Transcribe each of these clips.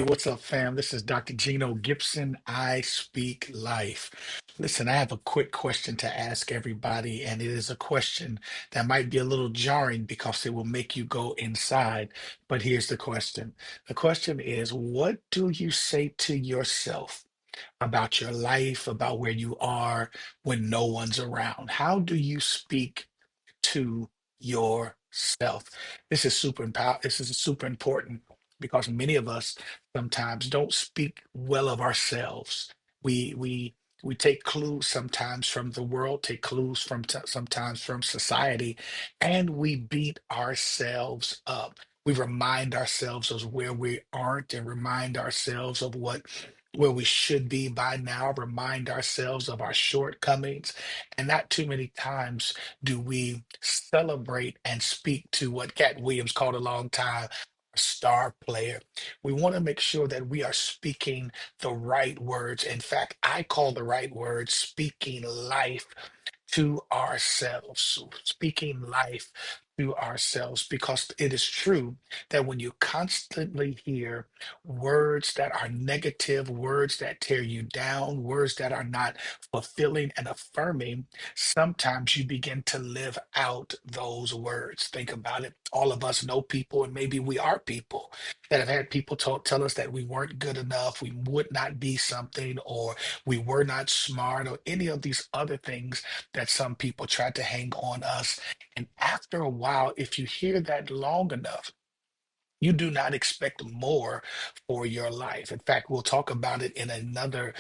what's up, fam? This is Dr. Geno Gibson. I speak life. Listen, I have a quick question to ask everybody, and it is a question that might be a little jarring because it will make you go inside. But here's the question. The question is, what do you say to yourself about your life, about where you are when no one's around? How do you speak to yourself? This is super important because many of us sometimes don't speak well of ourselves. We take clues sometimes from the world, take clues from sometimes from society, and we beat ourselves up. We remind ourselves of where we aren't and remind ourselves of what where we should be by now, remind ourselves of our shortcomings. And not too many times do we celebrate and speak to what Cat Williams called a long time a star player? We want to make sure that we are speaking the right words. In fact, I call the right words speaking life to ourselves, speaking life to ourselves, because it is true that when you constantly hear words that are negative, words that tear you down, words that are not fulfilling and affirming, sometimes you begin to live out those words. Think about it. All of us know people, and maybe we are people that have had people tell us that we weren't good enough, we would not be something, or we were not smart, or any of these other things that some people tried to hang on us. And after a while, if you hear that long enough, you do not expect more for your life. In fact, we'll talk about it in another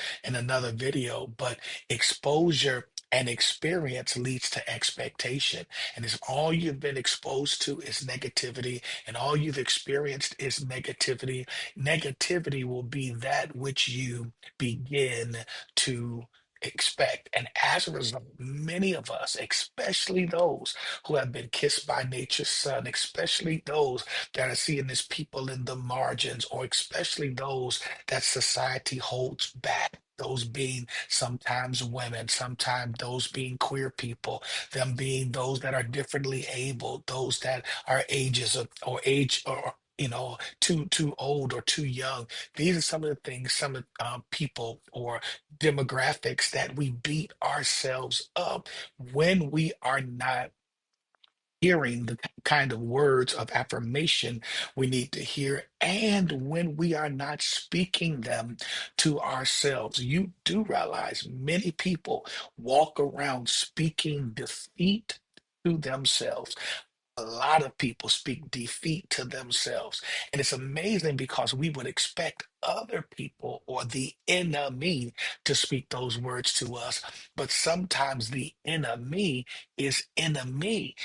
video, but exposure and experience leads to expectation. And if all you've been exposed to is negativity and all you've experienced is negativity, negativity will be that which you begin to expect. And as a result, many of us, especially those who have been kissed by nature's son, especially those that are seeing as people in the margins, or especially those that society holds back. Those being sometimes women, sometimes those being queer people, them being those that are differently able, those that are ages or age or too old or too young. These are some of the things, some of people or demographics that we beat ourselves up when we are not hearing the kind of words of affirmation we need to hear, and when we are not speaking them to ourselves. You do realize many people walk around speaking defeat to themselves. A lot of people speak defeat to themselves. And it's amazing because we would expect other people or the enemy to speak those words to us. But sometimes the enemy is enemy.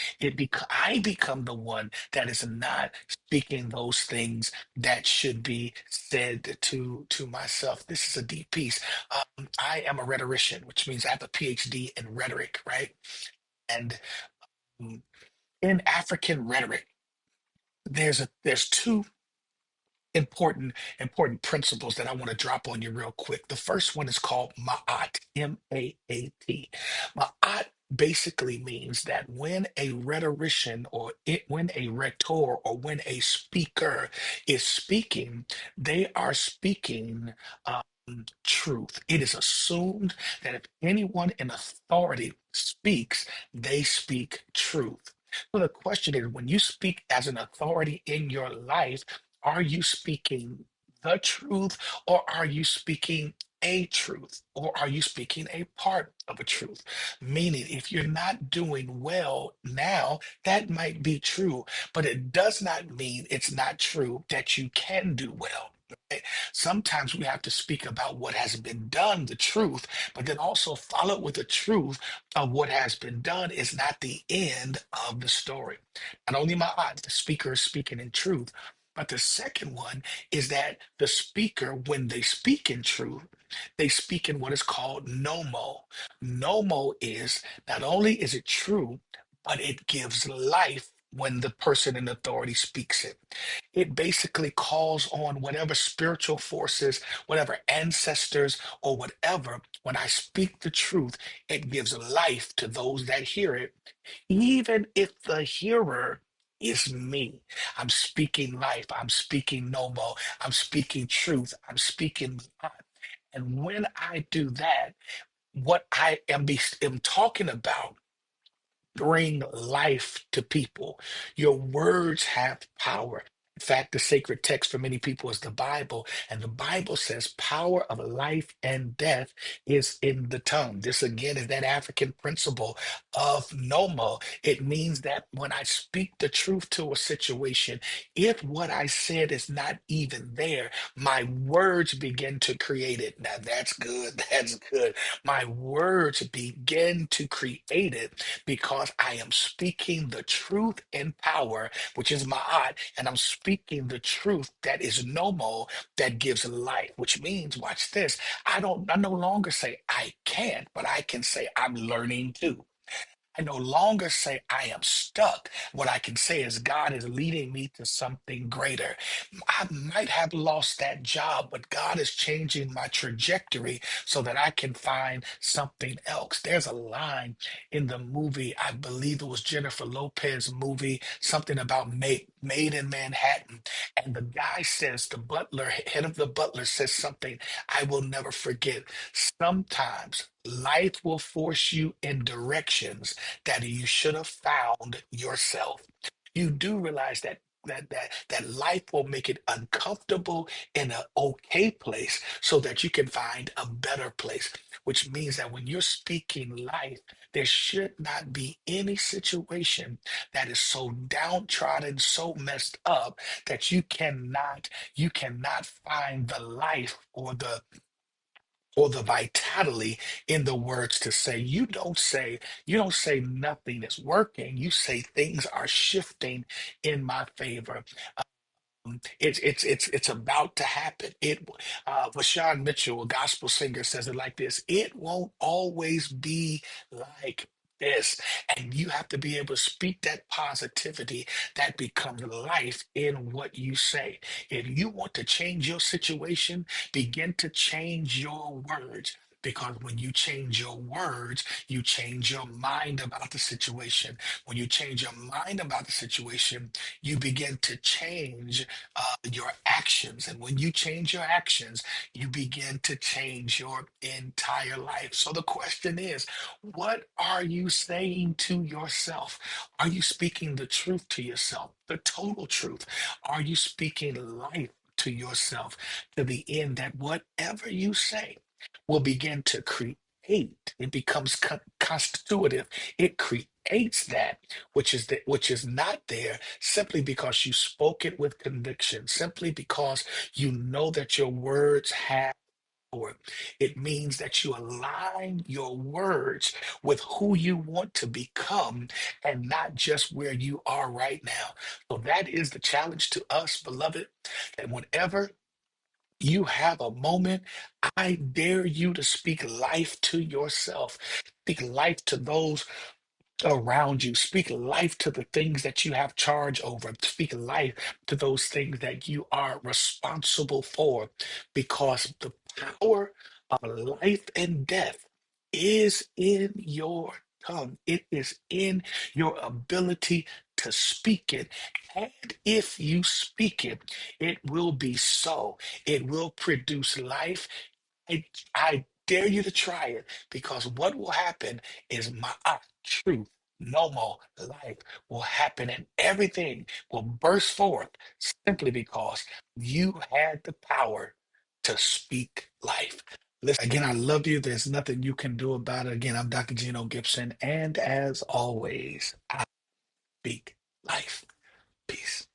I become the one that is not speaking those things that should be said to myself. This is a deep piece. I am a rhetorician, which means I have a PhD in rhetoric, right? And mm, in African rhetoric, there's two important principles that I want to drop on you real quick. The first one is called Ma'at, M-A-A-T. Ma'at basically means that when a rhetorician when a rhetor or when a speaker is speaking, they are speaking truth. It is assumed that if anyone in authority speaks, they speak truth. So the question is, when you speak as an authority in your life, are you speaking the truth, or are you speaking a truth, or are you speaking a part of a truth? Meaning, if you're not doing well now, that might be true, but it does not mean it's not true that you can do well. Right? Sometimes we have to speak about what has been done, the truth, but then also follow with the truth of what has been done is not the end of the story. Not only the speaker is speaking in truth, but the second one is that the speaker, when they speak in truth, they speak in what is called nommo. Nommo is not only is it true, but it gives life when the person in authority speaks it. It basically calls on whatever spiritual forces, whatever ancestors, or whatever. When I speak the truth, it gives life to those that hear it, even if the hearer is me. I'm speaking life. I'm speaking nommo. I'm speaking truth. I'm speaking life. And when I do that, what am talking about bring life to people. Your words have power. In fact, the sacred text for many people is the Bible, and the Bible says power of life and death is in the tongue. This again is that African principle of nommo. It means that when I speak the truth to a situation, if what I said is not even there, my words begin to create it. Now that's good. That's good. My words begin to create it because I am speaking the truth in power, which is ma'at, and I'm speaking the truth that is nomo, that gives life, which means, watch this, I no longer say I can't, but I can say I'm learning to. I no longer say I am stuck. What I can say is God is leading me to something greater. I might have lost that job, but God is changing my trajectory so that I can find something else. There's a line in the movie, I believe it was Jennifer Lopez movie, something about Made in Manhattan. And the guy says, the butler, head of the butler says something I will never forget. Sometimes life will force you in directions that you should have found yourself. You do realize that life will make it uncomfortable in an okay place so that you can find a better place, which means that when you're speaking life, there should not be any situation that is so downtrodden, so messed up that you cannot find the life or the vitality in the words to say. You don't say nothing is working. You say things are shifting in my favor. It's about to happen. Vashawn Mitchell, a gospel singer, says it like this: it won't always be like this. And you have to be able to speak that positivity that becomes life in what you say. If you want to change your situation, begin to change your words. Because when you change your words, you change your mind about the situation. When you change your mind about the situation, you begin to change your actions. And when you change your actions, you begin to change your entire life. So the question is, what are you saying to yourself? Are you speaking the truth to yourself, the total truth? Are you speaking life to yourself to the end that whatever you say will begin to create? It becomes constitutive. It creates that which is not there simply because you spoke it with conviction, simply because you know that your words have power. It means that you align your words with who you want to become and not just where you are right now. So that is the challenge to us, beloved, that whenever you have a moment, I dare you to speak life to yourself. Speak life to those around you. Speak life to the things that you have charge over. Speak life to those things that you are responsible for, because the power of life and death is in your tongue. It is in your ability to speak it. And if you speak it, it will be so. It will produce life. I dare you to try it, because what will happen is my truth, no more life will happen, and everything will burst forth simply because you had the power to speak life. Listen, again, I love you. There's nothing you can do about it. Again, I'm Dr. Geno Gibson, and as always, I speak life. Peace.